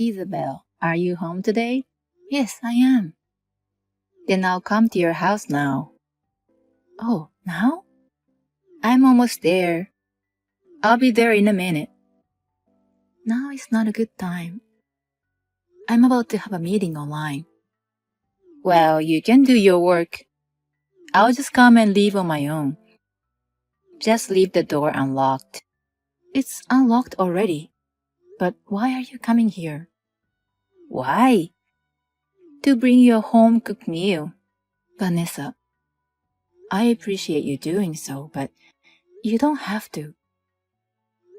Isabel, are you home today? Yes, I am. Then I'll come to your house now. Oh, now? I'm almost there. I'll be there in a minute. Now is not a good time. I'm about to have a meeting online. Well, you can do your work. I'll just come and leave on my own. Just leave the door unlocked. It's unlocked already. But why are you coming here? Why? To bring you a home-cooked meal. Vanessa, I appreciate you doing so, but you don't have to.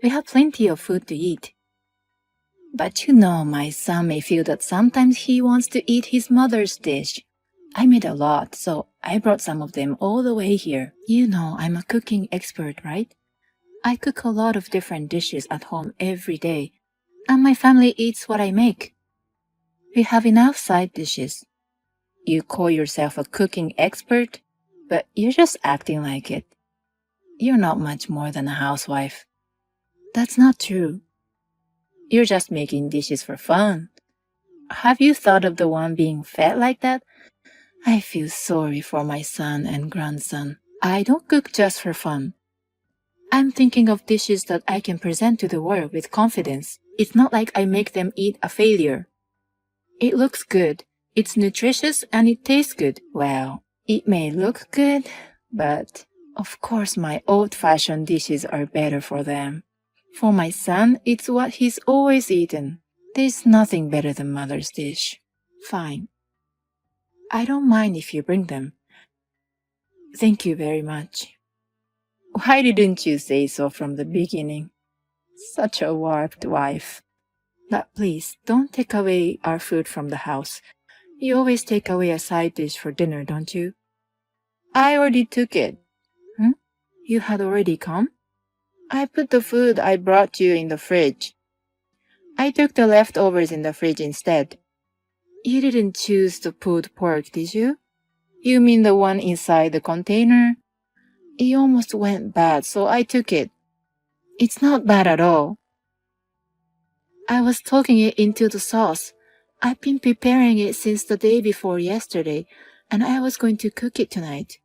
We have plenty of food to eat. But you know, my son may feel that sometimes he wants to eat his mother's dish. I made a lot, so I brought some of them all the way here. You know, I'm a cooking expert, right? I cook a lot of different dishes at home every day, and my family eats what I make. We have enough side dishes. You call yourself a cooking expert, but you're just acting like it. You're not much more than a housewife. That's not true. You're just making dishes for fun. Have you thought of the one being fed like that? I feel sorry for my son and grandson. I don't cook just for fun. I'm thinking of dishes that I can present to the world with confidence. It's not like I make them eat a failure. It looks good, it's nutritious, and it tastes good. Well, it may look good, but of course my old-fashioned dishes are better for them. For my son, it's what he's always eaten. There's nothing better than mother's dish. Fine. I don't mind if you bring them. Thank you very much. Why didn't you say so from the beginning? Such a warped wife. But please, don't take away our food from the house. You always take away a side dish for dinner, don't you? I already took it. You had already come? I put the food I brought you in the fridge. I took the leftovers in the fridge instead. You didn't choose the pulled pork, did you? You mean the one inside the container? It almost went bad, so I took it. It's not bad at all. I was talking it into the sauce. I've been preparing it since the day before yesterday, and I was going to cook it tonight.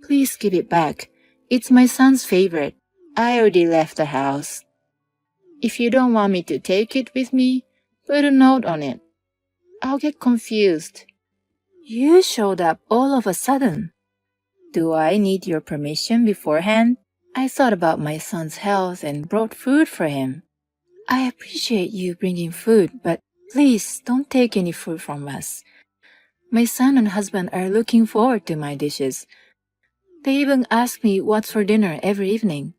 Please give it back. It's my son's favorite. I already left the house. If you don't want me to take it with me, put a note on it. I'll get confused. You showed up all of a sudden. Do I need your permission beforehand? I thought about my son's health and brought food for him. I appreciate you bringing food, but please don't take any food from us. My son and husband are looking forward to my dishes. They even ask me what's for dinner every evening.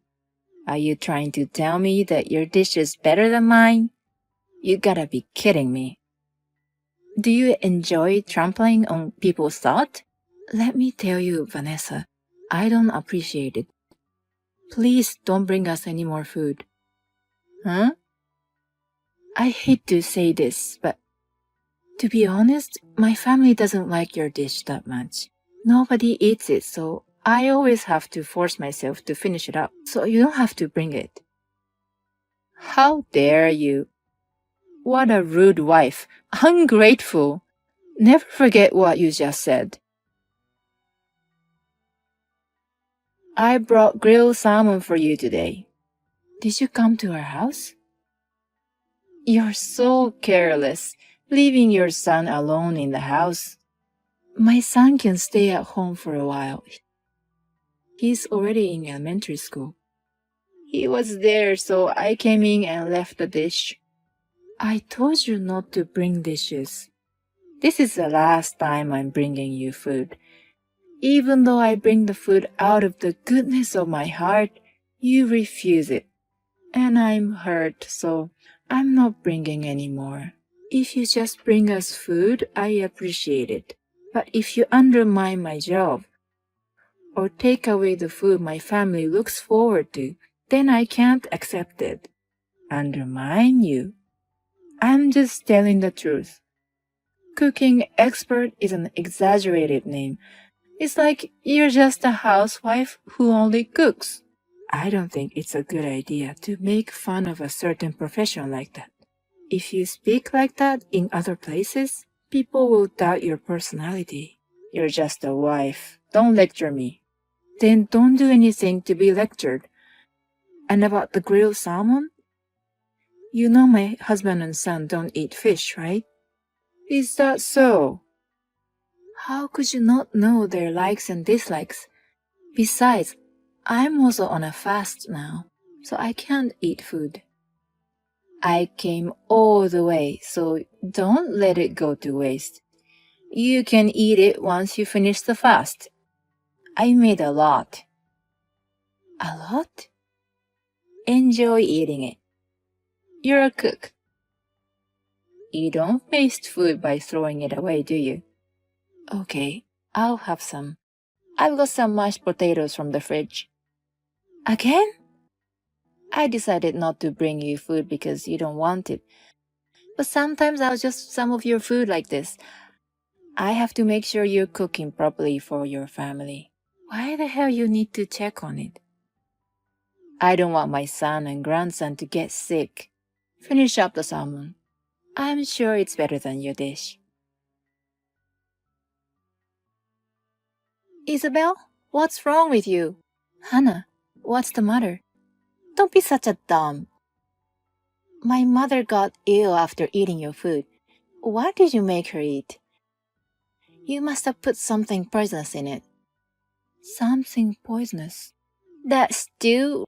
Are you trying to tell me that your dish is better than mine? You gotta be kidding me. Do you enjoy trampling on people's thought? Let me tell you, Vanessa, I don't appreciate it. Please don't bring us any more food. Huh? I hate to say this, but to be honest, my family doesn't like your dish that much. Nobody eats it, so I always have to force myself to finish it up, so you don't have to bring it. How dare you? What a rude wife. Ungrateful. Never forget what you just said. I brought grilled salmon for you today. Did you come to our house? You're so careless, leaving your son alone in the house. My son can stay at home for a while. He's already in elementary school. He was there, so I came in and left the dish. I told you not to bring dishes. This is the last time I'm bringing you food. Even though I bring the food out of the goodness of my heart, you refuse it. And I'm hurt, so I'm not bringing any more. If you just bring us food, I appreciate it. But if you undermine my job, or take away the food my family looks forward to, then I can't accept it. Undermine you? I'm just telling the truth. Cooking expert is an exaggerated name. It's like you're just a housewife who only cooks. I don't think it's a good idea to make fun of a certain profession like that. If you speak like that in other places, people will doubt your personality. You're just a wife. Don't lecture me. Then don't do anything to be lectured. And about the grilled salmon? You know my husband and son don't eat fish, right? Is that so? How could you not know their likes and dislikes? Besides, I'm also on a fast now, so I can't eat food. I came all the way, so don't let it go to waste. You can eat it once you finish the fast. I made a lot. A lot? Enjoy eating it. You're a cook. You don't waste food by throwing it away, do you? Okay, I'll have some. I've got some mashed potatoes from the fridge. Again? I decided not to bring you food because you don't want it. But sometimes I'll just some of your food like this. I have to make sure you're cooking properly for your family. Why the hell you need to check on it? I don't want my son and grandson to get sick. Finish up the salmon. I'm sure it's better than your dish. Isabel, what's wrong with you? Hannah, what's the matter? Don't be such a dumb. My mother got ill after eating your food. What did you make her eat? You must have put something poisonous in it. Something poisonous? That stew?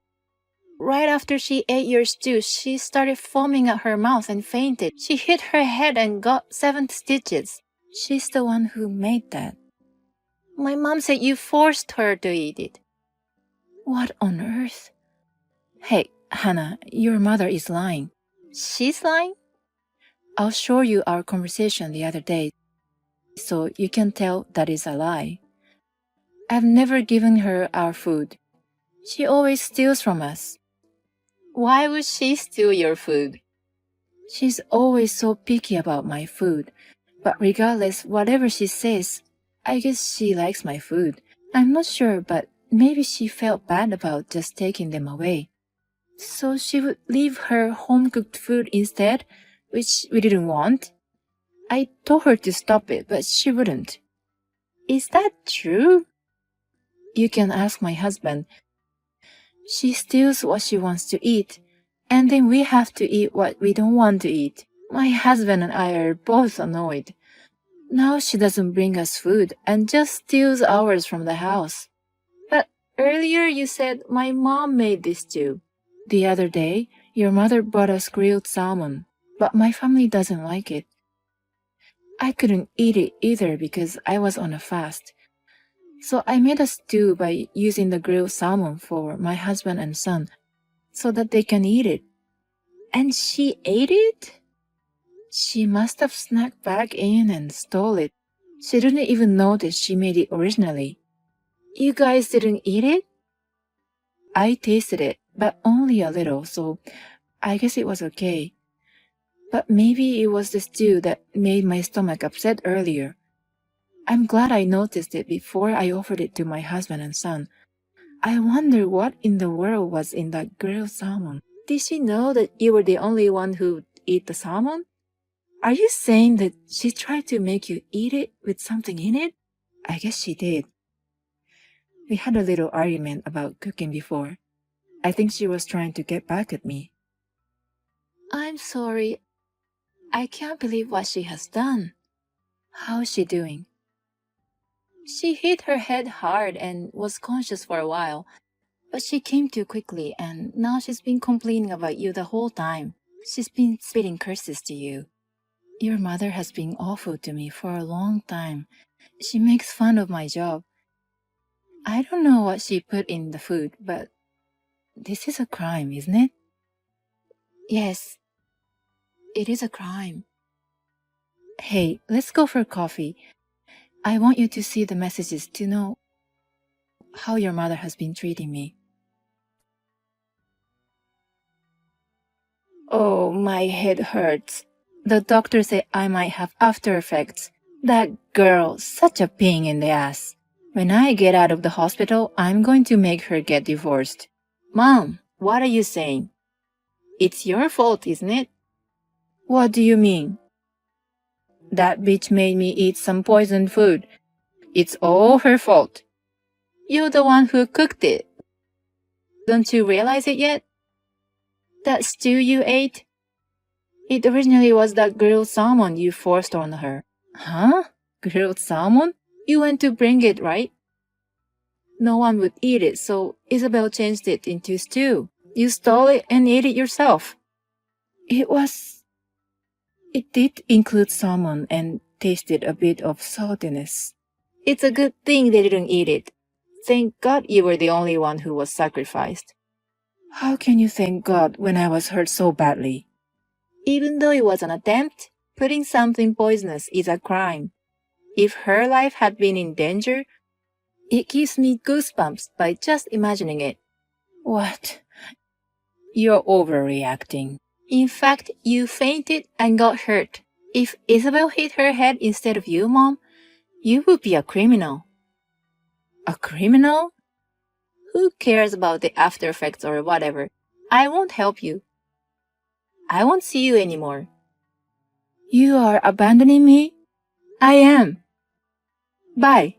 Right after she ate your stew, she started foaming at her mouth and fainted. She hit her head and got 7 stitches. She's the one who made that. My mom said you forced her to eat it. What on earth? Hey, Hannah, your mother is lying. She's lying? I'll show you our conversation the other day, so you can tell that is a lie. I've never given her our food. She always steals from us. Why would she steal your food? She's always so picky about my food, but regardless, whatever she says, I guess she likes my food. I'm not sure, but maybe she felt bad about just taking them away. So she would leave her home-cooked food instead, which we didn't want. I told her to stop it, but she wouldn't. Is that true? You can ask my husband. She steals what she wants to eat, and then we have to eat what we don't want to eat. My husband and I are both annoyed. Now she doesn't bring us food and just steals ours from the house. But earlier you said my mom made this too. The other day, your mother brought us grilled salmon, but my family doesn't like it. I couldn't eat it either because I was on a fast. So I made a stew by using the grilled salmon for my husband and son so that they can eat it. And she ate it? She must have snuck back in and stole it. She didn't even notice she made it originally. You guys didn't eat it? I tasted it, but only a little, so I guess it was okay. But maybe it was the stew that made my stomach upset earlier. I'm glad I noticed it before I offered it to my husband and son. I wonder what in the world was in that grilled salmon. Did she know that you were the only one who ate the salmon? Are you saying that she tried to make you eat it with something in it? I guess she did. We had a little argument about cooking before. I think she was trying to get back at me. I'm sorry. I can't believe what she has done. How is she doing? She hit her head hard and was conscious for a while, but she came to quickly and now she's been complaining about you the whole time. She's been spitting curses to you. Your mother has been awful to me for a long time. She makes fun of my job. I don't know what she put in the food, but this is a crime, isn't it? Yes, it is a crime. Hey, let's go for coffee. I want you to see the messages to know how your mother has been treating me. Oh, my head hurts. The doctor said I might have after effects. That girl, such a pain in the ass. When I get out of the hospital, I'm going to make her get divorced. Mom, what are you saying? It's your fault, isn't it? What do you mean? That bitch made me eat some poisoned food. It's all her fault. You're the one who cooked it. Don't you realize it yet? That stew you ate? It originally was that grilled salmon you forced on her. Huh? Grilled salmon? You went to bring it, right? No one would eat it, so Isabel changed it into stew. You stole it and ate it yourself. It did include salmon and tasted a bit of saltiness. It's a good thing they didn't eat it. Thank God you were the only one who was sacrificed. How can you thank God when I was hurt so badly? Even though it was an attempt, putting something poisonous is a crime. If her life had been in danger, it gives me goosebumps by just imagining it. What? You're overreacting. In fact, you fainted and got hurt. If Isabel hit her head instead of you, Mom, you would be a criminal. A criminal? Who cares about the after effects or whatever? I won't help you. I won't see you anymore. You are abandoning me? I am. Bye.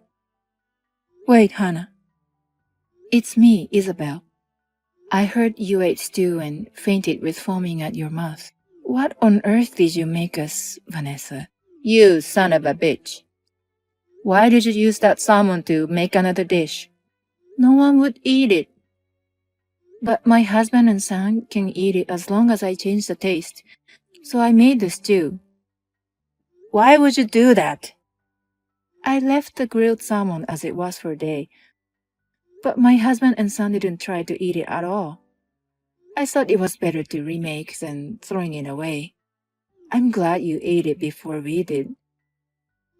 Wait, Hannah. It's me, Isabel. I heard you ate stew and fainted with foaming at your mouth. What on earth did you make us, Vanessa? You son of a bitch. Why did you use that salmon to make another dish? No one would eat it. But my husband and son can eat it as long as I change the taste. So I made the stew. Why would you do that? I left the grilled salmon as it was for a day. But my husband and son didn't try to eat it at all. I thought it was better to remake than throwing it away. I'm glad you ate it before we did.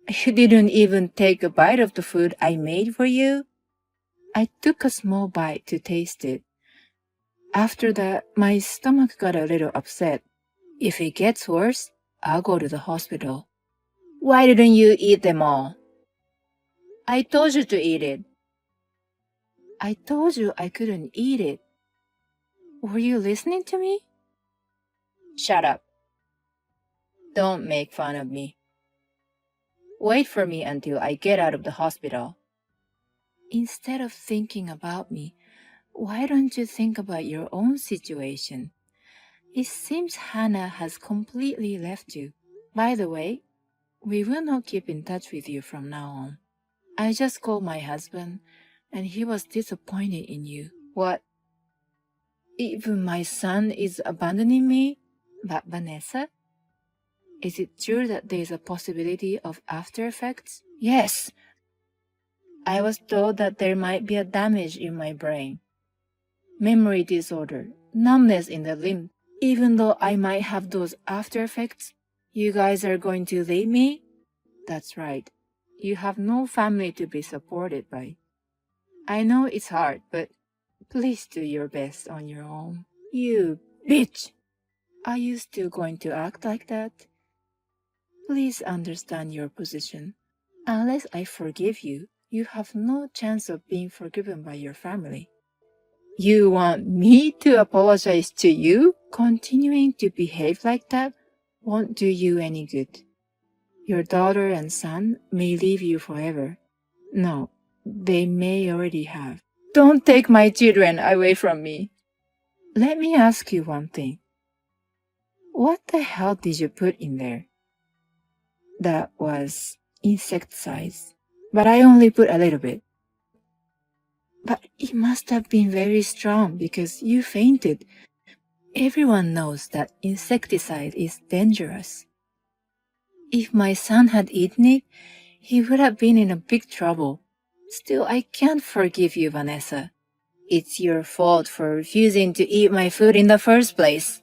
You didn't even take a bite of the food I made for you? I took a small bite to taste it. After that, my stomach got a little upset. If it gets worse, I'll go to the hospital. Why didn't you eat them all? I told you to eat it. I told you I couldn't eat it. Were you listening to me? Shut up. Don't make fun of me. Wait for me until I get out of the hospital. Instead of thinking about me, why don't you think about your own situation? It seems Hannah has completely left you. By the way, we will not keep in touch with you from now on. I just called my husband, and he was disappointed in you. What? Even my son is abandoning me? But Vanessa? Is it true that there is a possibility of after effects? Yes. I was told that there might be a damage in my brain. Memory disorder, numbness in the limb. Even though I might have those after effects, you guys are going to leave me? That's right. You have no family to be supported by. I know it's hard, but please do your best on your own. You bitch! Are you still going to act like that? Please understand your position. Unless I forgive you, you have no chance of being forgiven by your family. You want me to apologize to you? Continuing to behave like that won't do you any good. Your daughter and son may leave you forever. No, they may already have. Don't take my children away from me. Let me ask you one thing. What the hell did you put in there? That was insecticides, but I only put a little bit. But it must have been very strong because you fainted. Everyone knows that insecticide is dangerous. If my son had eaten it, he would have been in a big trouble. Still, I can't forgive you, Vanessa. It's your fault for refusing to eat my food in the first place.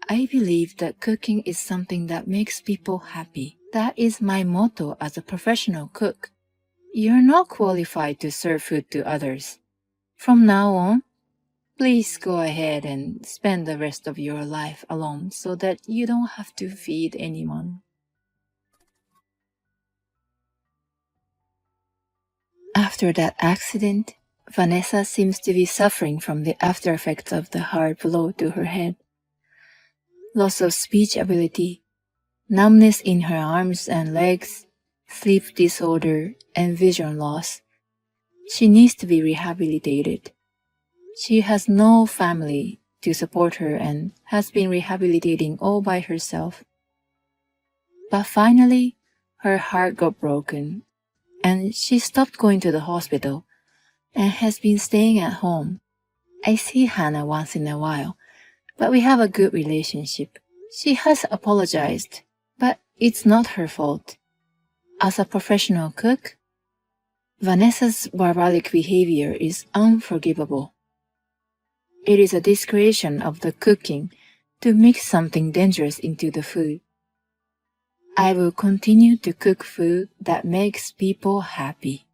I believe that cooking is something that makes people happy. That is my motto as a professional cook. You're not qualified to serve food to others. From now on, please go ahead and spend the rest of your life alone so that you don't have to feed anyone. After that accident, Vanessa seems to be suffering from the after effects of the hard blow to her head. Loss of speech ability, numbness in her arms and legs, sleep disorder, and vision loss. She needs to be rehabilitated. She has no family to support her and has been rehabilitating all by herself. But finally, her heart got broken, and she stopped going to the hospital and has been staying at home. I see Hannah once in a while, but we have a good relationship. She has apologized, but it's not her fault. As a professional cook, Vanessa's barbaric behavior is unforgivable. It is a discretion of the cooking to mix something dangerous into the food. I will continue to cook food that makes people happy.